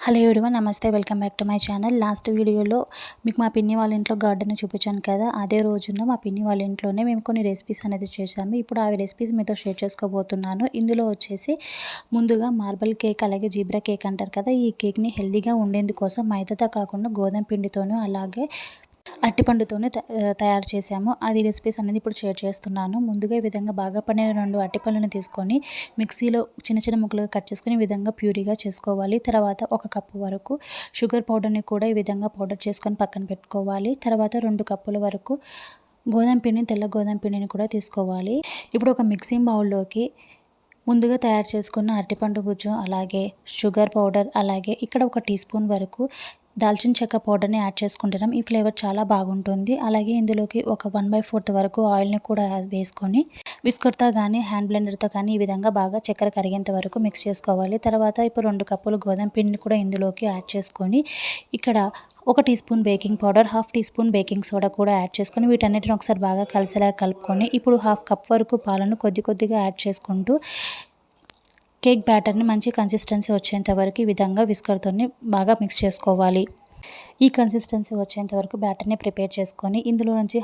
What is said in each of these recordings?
Hello everyone, నమస్తే. Welcome back to my channel. Last వీడియోలో మీకు మా పిన్ని వాళ్ళ ఇంట్లో గార్డెన్ చూపించాను కదా. అదే రోజున మా పిన్ని వాళ్ళ ఇంట్లోనే మేము కొన్ని రెసిపీస్ అనేది చేసాము. ఇప్పుడు ఆ రెసిపీస్ మీతో షేర్ చేసుకోబోతున్నాను. ఇందులో వచ్చేసి ముందుగా మార్బల్ కేక్, అలాగే జీబ్రా కేక్ అంటారు కదా. ఈ కేక్ని హెల్దీగా ఉండేందుకోసం మైదాతో కాకుండా గోధుమ పిండితోనూ అలాగే అరటిపండుతోనే తయారు చేసాము. అది రెసిపీస్ అనేది ఇప్పుడు షేర్ చేస్తున్నాను. ముందుగా ఈ విధంగా బాగా పండిన 2 అరటిపళ్ళను తీసుకొని మిక్సీలో చిన్న చిన్న ముక్కలుగా కట్ చేసుకొని ఈ విధంగా ప్యూరీగా చేసుకోవాలి. తర్వాత 1 కప్పు వరకు షుగర్ పౌడర్ని కూడా ఈ విధంగా పౌడర్ చేసుకొని పక్కన పెట్టుకోవాలి. తర్వాత 2 కప్పుల వరకు గోధుమ పిండిని, తెల్ల గోధుమ పిండిని కూడా తీసుకోవాలి. ఇప్పుడు ఒక మిక్సింగ్ బౌల్లోకి ముందుగా తయారు చేసుకున్న అరటిపండు గుజ్జు, అలాగే షుగర్ పౌడర్, అలాగే ఇక్కడ 1 టీ స్పూన్ వరకు దాల్చిన చెక్క పౌడర్ని యాడ్ చేసుకుంటున్నాం. ఈ ఫ్లేవర్ చాలా బాగుంటుంది. అలాగే ఇందులోకి ఒక 1/4 వరకు ఆయిల్ని కూడా వేసుకొని విస్కర్తో కానీ హ్యాండ్ బ్లెండర్తో కానీ ఈ విధంగా బాగా చక్కెర కరిగేంత వరకు మిక్స్ చేసుకోవాలి. తర్వాత ఇప్పుడు 2 కప్పులు గోధుమ పిండిని కూడా ఇందులోకి యాడ్ చేసుకొని ఇక్కడ 1 teaspoon baking powder, 1/2 teaspoon baking soda కూడా యాడ్ చేసుకొని వీటన్నిటిని ఒకసారి బాగా కలిసేలా కలుపుకొని ఇప్పుడు 1/2 కప్ వరకు పాలను కొద్దిగా యాడ్ చేసుకుంటూ కేక్ బ్యాటర్ని మంచి కన్సిస్టెన్సీ వచ్చేంత వరకు ఈ విధంగా విస్కర్తో బాగా మిక్స్ చేసుకోవాలి. ఈ కన్సిస్టెన్సీ వచ్చేంత వరకు బ్యాటర్ని ప్రిపేర్ చేసుకొని ఇందులో నుంచి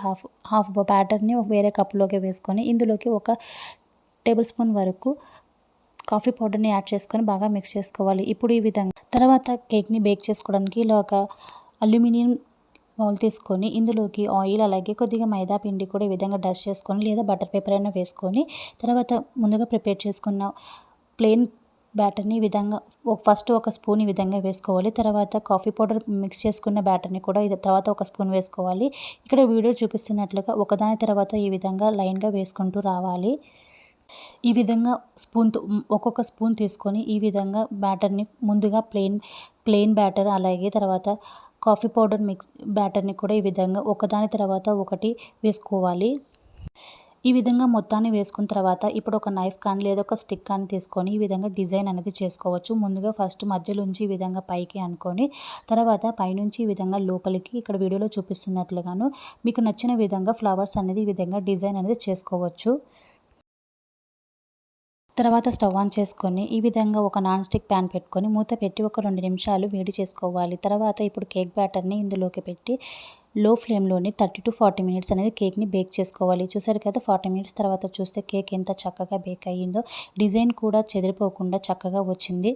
హాఫ్ బ్యాటర్ని వేరే కప్లోకి వేసుకొని ఇందులోకి 1 టేబుల్ స్పూన్ వరకు కాఫీ పౌడర్ని యాడ్ చేసుకొని బాగా మిక్స్ చేసుకోవాలి. ఇప్పుడు ఈ విధంగా తర్వాత కేక్ని బేక్ చేసుకోవడానికి ఇలా ఒక అల్యూమినియం బౌల్ తీసుకొని ఇందులోకి ఆయిల్, అలాగే కొద్దిగా మైదా పిండి కూడా ఈ విధంగా డస్ట్ చేసుకొని లేదా బటర్ పేపర్ అయినా వేసుకొని తర్వాత ముందుగా ప్రిపేర్ చేసుకున్న ప్లెయిన్ బ్యాటర్ని ఈ విధంగా ఫస్ట్ 1 స్పూన్ ఈ విధంగా వేసుకోవాలి. తర్వాత కాఫీ పౌడర్ మిక్స్ చేసుకున్న బ్యాటర్ని కూడా తర్వాత 1 స్పూన్ వేసుకోవాలి. ఇక్కడ వీడియో చూపిస్తున్నట్లుగా ఒకదాని తర్వాత ఈ విధంగా లైన్గా వేసుకుంటూ రావాలి. ఈ విధంగా స్పూన్తో ఒక్కొక్క స్పూన్ తీసుకొని ఈ విధంగా బ్యాటర్ని ముందుగా ప్లెయిన్ బ్యాటర్, అలాగే తర్వాత కాఫీ పౌడర్ మిక్స్ బ్యాటర్ని కూడా ఈ విధంగా ఒకదాని తర్వాత ఒకటి వేసుకోవాలి. ఈ విధంగా మొత్తాన్ని వేసుకున్న తర్వాత ఇప్పుడు ఒక నైఫ్ కానీ లేదా ఒక స్టిక్ కానీ తీసుకొని ఈ విధంగా డిజైన్ అనేది చేసుకోవచ్చు. ముందుగా ఫస్ట్ మధ్యలోంచి ఈ విధంగా పైకి అనుకొని తర్వాత పైనుంచి ఈ విధంగా లోపలికి ఇక్కడ వీడియోలో చూపిస్తున్నట్లుగాను మీకు నచ్చిన విధంగా ఫ్లవర్స్ అనేది ఈ విధంగా డిజైన్ అనేది చేసుకోవచ్చు. తర్వాత స్టవ్ ఆన్ చేసుకొని ఈ విధంగా ఒక నాన్ స్టిక్ ప్యాన్ పెట్టుకొని మూత పెట్టి ఒక 2 నిమిషాలు వేడి చేసుకోవాలి. తర్వాత ఇప్పుడు కేక్ బ్యాటర్ని ఇందులోకి పెట్టి లో ఫ్లేమ్లోని 30 to 40 మినిట్స్ అనేది కేక్ని బేక్ చేసుకోవాలి. చూసారు కదా, 40 మినిట్స్ తర్వాత చూస్తే కేక్ ఎంత చక్కగా బేక్ అయ్యిందో, డిజైన్ కూడా చెదిరిపోకుండా చక్కగా వచ్చింది.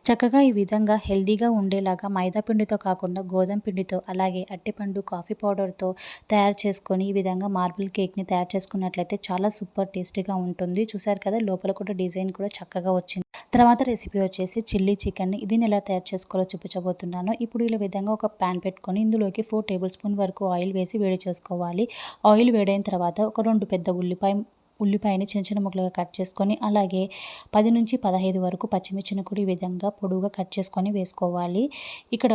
చక్కగా ఈ విధంగా హెల్దీగా ఉండేలాగా మైదా పిండితో కాకుండా గోధుమ పిండితో, అలాగే అరటిపండు, కాఫీ పౌడర్తో తయారు చేసుకొని ఈ విధంగా మార్బుల్ కేక్ని తయారు చేసుకున్నట్లయితే చాలా సూపర్ టేస్టీగా ఉంటుంది. చూసారు కదా, లోపల కూడా డిజైన్ కూడా చక్కగా వచ్చింది. తర్వాత రెసిపీ వచ్చేసి చిల్లీ చికెన్. దీన్ని ఎలా తయారు చేసుకోవాలో చూపించబోతున్నాను. ఇప్పుడు ఈ విధంగా ఒక ప్యాన్ పెట్టుకొని ఇందులోకి 4 టేబుల్ స్పూన్ వరకు ఆయిల్ వేసి వేడి చేసుకోవాలి. ఆయిల్ వేడైన తర్వాత ఒక 2 పెద్ద ఉల్లిపాయని చిన్న చిన్న ముక్కలుగా కట్ చేసుకొని, అలాగే 10 నుంచి 15 వరకు పచ్చిమిర్చిని కూడా ఈ విధంగా పొడువుగా కట్ చేసుకొని వేసుకోవాలి. ఇక్కడ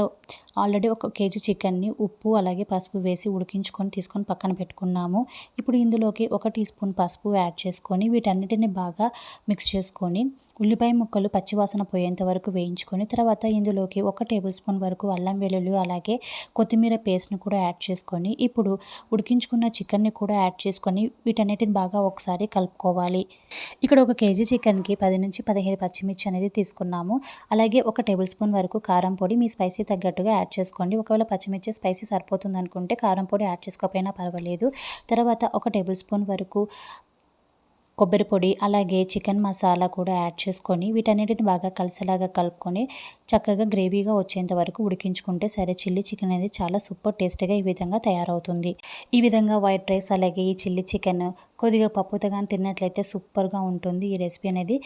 ఆల్రెడీ 1 కేజీ చికెన్ని ఉప్పు అలాగే పసుపు వేసి ఉడికించుకొని తీసుకొని పక్కన పెట్టుకున్నాము. ఇప్పుడు ఇందులోకి 1 టీ స్పూన్ పసుపు యాడ్ చేసుకొని వీటన్నిటిని బాగా మిక్స్ చేసుకొని ఉల్లిపాయ ముక్కలు పచ్చివాసన పోయేంత వరకు వేయించుకొని తర్వాత ఇందులోకి 1 టేబుల్ స్పూన్ వరకు అల్లం వెల్లుల్లి అలాగే కొత్తిమీర పేస్ట్ని కూడా యాడ్ చేసుకొని ఇప్పుడు ఉడికించుకున్న చికెన్ని కూడా యాడ్ చేసుకొని వీటన్నిటిని బాగా ఒకసారి కలుపుకోవాలి. ఇక్కడ 1 కేజీ చికెన్కి 10 నుంచి 15 పచ్చిమిర్చి అనేది తీసుకున్నాము. అలాగే 1 టేబుల్ స్పూన్ వరకు కారం పొడి మీ స్పైసీ తగ్గట్టుగా యాడ్ చేసుకోండి. ఒకవేళ పచ్చిమిర్చి స్పైసీ సరిపోతుంది అనుకుంటే కారం పొడి యాడ్ చేసుకోకపోయినా పర్వాలేదు. తర్వాత 1 టేబుల్ స్పూన్ వరకు కొబ్బరి పొడి, అలాగే చికెన్ మసాలా కూడా యాడ్ చేసుకొని వీటన్నిటిని బాగా కలిసేలాగా కలుపుకొని చక్కగా గ్రేవీగా వచ్చేంత వరకు ఉడికించుకుంటే సరే చిల్లీ చికెన్ అనేది చాలా సూపర్ టేస్టీగా ఈ విధంగా తయారవుతుంది. ఈ విధంగా వైట్ రైస్ అలాగే ఈ చిల్లీ చికెన్ కొద్దిగా పప్పుతో కానీ తిన్నట్లయితే సూపర్గా ఉంటుంది ఈ రెసిపీ అనేది.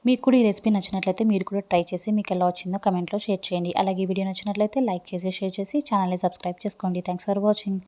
మీకు కూడా ఈ రెసిపీ నచ్చినట్లయితే మీరు కూడా ట్రై చేసి మీకు ఎలా వచ్చిందో కమెంట్లో షేర్ చేయండి. అలాగే వీడియో నచ్చినట్లయితే లైక్ చేసి షేర్ చేసి ఛానల్ని సబ్స్క్రైబ్ చేసుకోండి. Thanks for watching.